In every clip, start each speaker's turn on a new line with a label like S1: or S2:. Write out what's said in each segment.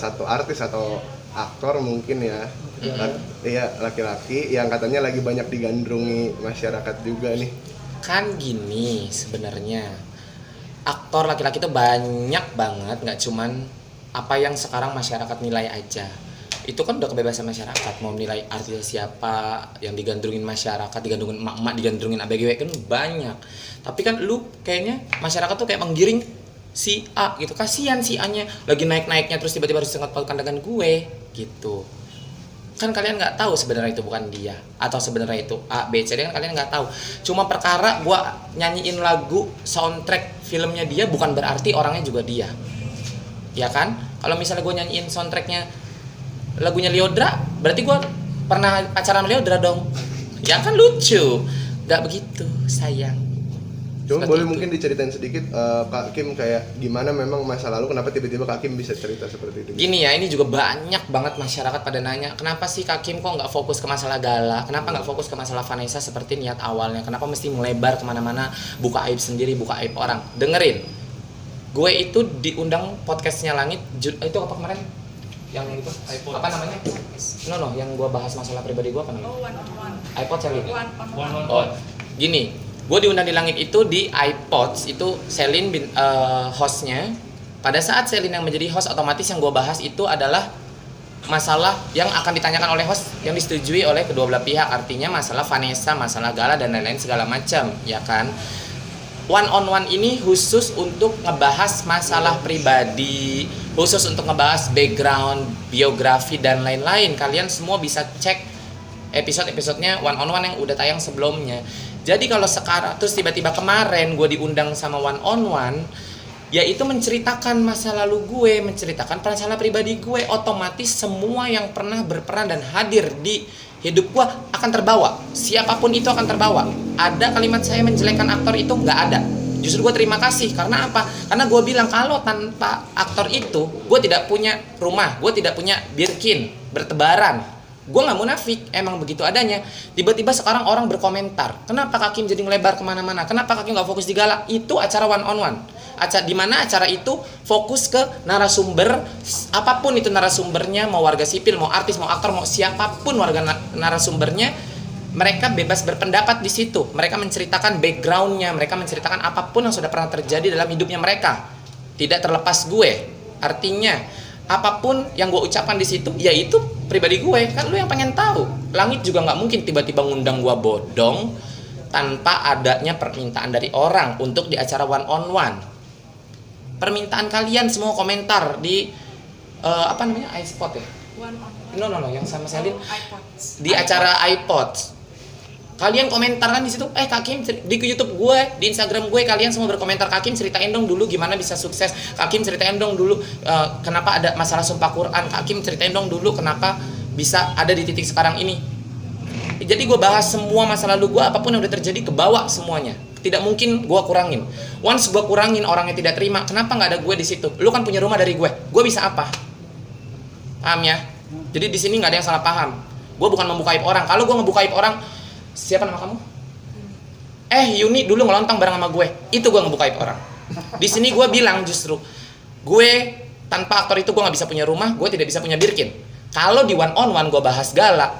S1: satu artis atau aktor mungkin ya, iya laki-laki yang katanya lagi banyak digandrungi masyarakat juga nih.
S2: Kan gini sebenarnya, aktor laki-laki itu banyak banget, nggak cuman apa yang sekarang masyarakat nilai aja. Itu kan udah kebebasan masyarakat mau nilai artis siapa, yang digandrungin masyarakat, digandrungin emak-emak, digandrungin ABG kan banyak. Tapi kan lu kayaknya masyarakat tuh kayak menggiring si A gitu, kasihan si A-nya lagi naik-naiknya terus tiba-tiba harus sengat paukan dengan gue gitu. Kan kalian nggak tahu sebenarnya itu bukan dia, atau sebenarnya itu A, B, C, D, kan kalian nggak tahu. Cuma perkara gue nyanyiin lagu soundtrack filmnya dia bukan berarti orangnya juga dia, ya kan? Kalau misalnya gue nyanyiin soundtracknya lagunya Lyodra, berarti gue pernah pacaran sama Lyodra dong, ya kan? Lucu, nggak begitu sayang.
S1: Cuma
S2: Seperti
S1: boleh
S2: itu.
S1: mungkin diceritain sedikit Kak Kim kayak gimana memang masa lalu kenapa tiba-tiba Kak Kim bisa cerita seperti itu?
S2: Gini ya, ini juga banyak banget masyarakat pada nanya, kenapa sih Kak Kim kok nggak fokus ke masalah Gala, kenapa nggak fokus ke masalah Vanessa seperti niat awalnya, kenapa mesti melebar kemana-mana, buka aib sendiri, buka aib orang. Dengerin, gue itu diundang podcastnya Langit, itu apa kemarin? Yang itu, apa namanya? No, yang gue bahas masalah pribadi gue apa namanya?
S3: Oh, one on one.
S2: iPod Selin.
S3: One on one.
S2: Oh, gini, gue diundang di Langit itu di iPods, itu Selin hostnya. Pada saat Selin yang menjadi host, otomatis yang gue bahas itu adalah masalah yang akan ditanyakan oleh host yang disetujui oleh kedua belah pihak, artinya masalah Vanessa, masalah Gala dan lain-lain segala macam, ya kan? One on one ini khusus untuk ngebahas masalah pribadi, khusus untuk ngebahas background, biografi dan lain-lain. Kalian semua bisa cek episode-episodenya one on one yang udah tayang sebelumnya. Jadi kalau sekarang terus tiba-tiba kemarin gue diundang sama one on one, yaitu menceritakan masa lalu gue, menceritakan masalah pribadi gue, otomatis semua yang pernah berperan dan hadir di hidup gue akan terbawa. Siapapun itu akan terbawa. Ada kalimat saya menjelekkan aktor itu nggak ada. Justru gue terima kasih, karena apa? Karena gue bilang kalau tanpa aktor itu gue tidak punya rumah, gue tidak punya Birkin bertebaran. Gue nggak munafik, emang begitu adanya. Tiba-tiba sekarang orang berkomentar, kenapa Kak Kim jadi ngelebar kemana-mana? Kenapa Kak Kim nggak fokus di Gala? Itu acara one on one. Di mana acara itu fokus ke narasumber, apapun itu narasumbernya, mau warga sipil, mau artis, mau aktor, mau siapapun warga narasumbernya, mereka bebas berpendapat di situ. Mereka menceritakan backgroundnya, mereka menceritakan apapun yang sudah pernah terjadi dalam hidupnya mereka. Tidak terlepas gue. Artinya apapun yang gue ucapkan di situ, ya itu pribadi gue. Kan lu yang pengen tahu. Langit juga nggak mungkin tiba-tiba ngundang gue bodong tanpa adanya permintaan dari orang untuk di acara one on one. Permintaan kalian semua komentar di apa namanya, iSpot ya?
S3: One on one.
S2: No, yang sama Selin
S3: iPods.
S2: di acara iPods. Kalian komentar kan di situ, Kak Kim, di YouTube gue, di Instagram gue, kalian semua berkomentar, Kak Kim ceritain dong dulu gimana bisa sukses, Kak Kim ceritain dong dulu kenapa ada masalah sumpah Quran, Kak Kim ceritain dong dulu kenapa bisa ada di titik sekarang ini. Jadi gue bahas semua masa lalu gue, apapun yang udah terjadi kebawa semuanya. Tidak mungkin gue kurangin. Once gue kurangin, orangnya tidak terima, kenapa nggak ada gue di situ? Lu kan punya rumah dari gue bisa apa? Paham ya? Jadi di sini nggak ada yang salah paham. Gue bukan membuka aib orang. Kalau gue ngebuka aib orang, siapa nama kamu? Yuni dulu ngelontong bareng sama gue. Itu gue ngebuka aib orang. Di sini gue bilang justru, gue tanpa aktor itu gue nggak bisa punya rumah, gue tidak bisa punya Birkin. Kalau di one on one gue bahas Gala,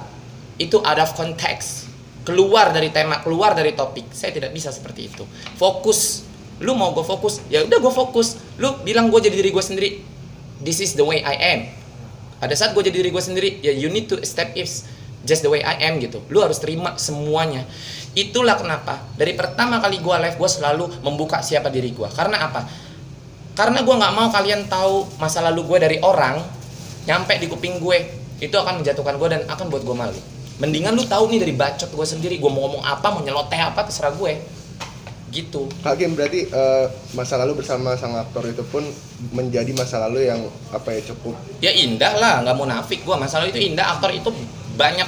S2: itu out of context, keluar dari tema, keluar dari topik. Saya tidak bisa seperti itu. Fokus. Lu mau gue fokus, ya udah gue fokus. Lu bilang gue jadi diri gue sendiri. This is the way I am. Pada saat gue jadi diri gue sendiri, ya you need to step is just the way I am gitu. Lu harus terima semuanya. Itulah kenapa dari pertama kali gue live, gue selalu membuka siapa diri gue. Karena apa? Karena gue nggak mau kalian tahu masa lalu gue dari orang, nyampe di kuping gue, itu akan menjatuhkan gue dan akan buat gue malu. Mendingan lu tahu nih dari bacot gue sendiri, gue mau ngomong apa, mau nyeloteh apa, terserah gue. Gitu.
S1: Kak Kim, berarti masa lalu bersama sang aktor itu pun menjadi masa lalu yang apa ya, cukup
S2: Ya indah lah, nggak munafik gue. Masa lalu itu indah, aktor itu banyak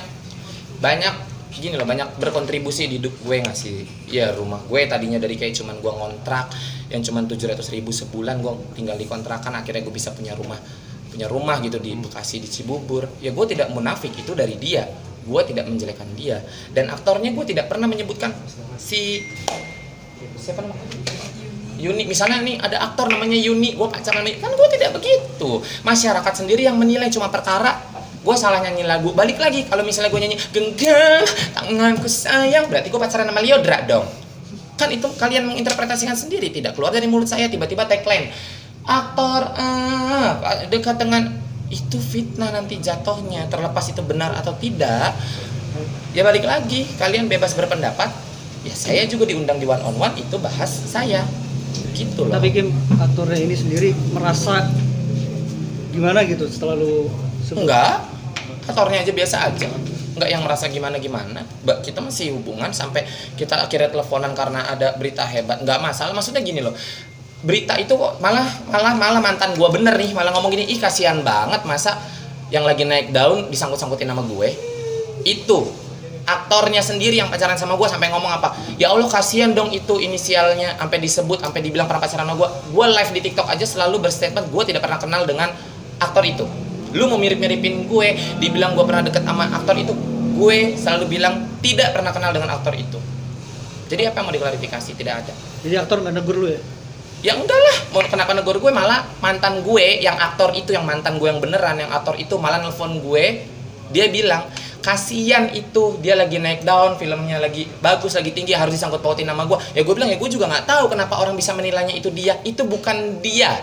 S2: gini loh, banyak berkontribusi di hidup gue, ngasih ya rumah gue tadinya dari kayak cuman gue ngontrak yang cuman 700.000 sebulan, gue tinggal di kontrakan, akhirnya gue bisa punya rumah gitu di Bekasi, di Cibubur. Ya gue tidak munafik, itu dari dia, gue tidak menjelekkan dia. Dan aktornya gue tidak pernah menyebutkan si siapa namanya, Yuni, misalnya nih ada aktor namanya Yuni, gue pacaran sama, kan gue tidak begitu. Masyarakat sendiri yang menilai cuma perkara gue salah nyanyi lagu. Balik lagi, kalau misalnya gue nyanyi genggam tanganku sayang, berarti gue pacaran sama Lyodra dong. Kan itu kalian menginterpretasikan sendiri, tidak keluar dari mulut saya tiba-tiba tagline aktor dekat dengan itu, fitnah nanti jatuhnya, terlepas itu benar atau tidak. Ya balik lagi, kalian bebas berpendapat. Ya saya juga diundang di one on one, itu bahas saya gitu loh.
S4: Tapi Kim, aktornya ini sendiri merasa gimana gitu setelah lu sebut?
S2: Enggak, aktornya aja biasa aja, enggak yang merasa gimana-gimana. Kita masih hubungan sampai kita akhirnya teleponan karena ada berita hebat, enggak masalah. Maksudnya gini loh, berita itu kok malah mantan gua bener nih malah ngomong gini, ih kasihan banget masa yang lagi naik daun disangkut-sangkutin nama gue. Itu aktornya sendiri yang pacaran sama gue sampai ngomong apa, ya Allah kasihan dong itu inisialnya, sampai disebut, sampai dibilang pernah pacaran sama gue. Gue live di TikTok aja selalu berstatement gue tidak pernah kenal dengan aktor itu. Lu mau mirip-miripin gue, dibilang gue pernah deket sama aktor itu, gue selalu bilang tidak pernah kenal dengan aktor itu. Jadi apa yang mau diklarifikasi? Tidak ada.
S4: Jadi aktor nggak negur lu ya?
S2: Ya enggak lah, mau kenapa negur gue, malah mantan gue yang aktor itu, yang mantan gue yang beneran, yang aktor itu malah nelfon gue, dia bilang kasihan itu dia lagi naik daun, filmnya lagi bagus, lagi tinggi, harus disangkut pautin nama gue. Ya gue bilang ya gue juga nggak tahu kenapa orang bisa menilainya itu dia, itu bukan dia.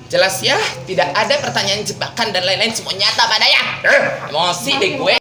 S2: Jelas ya, tidak ada pertanyaan jebakan dan lain-lain, semua nyata padanya. Emosi deh gue.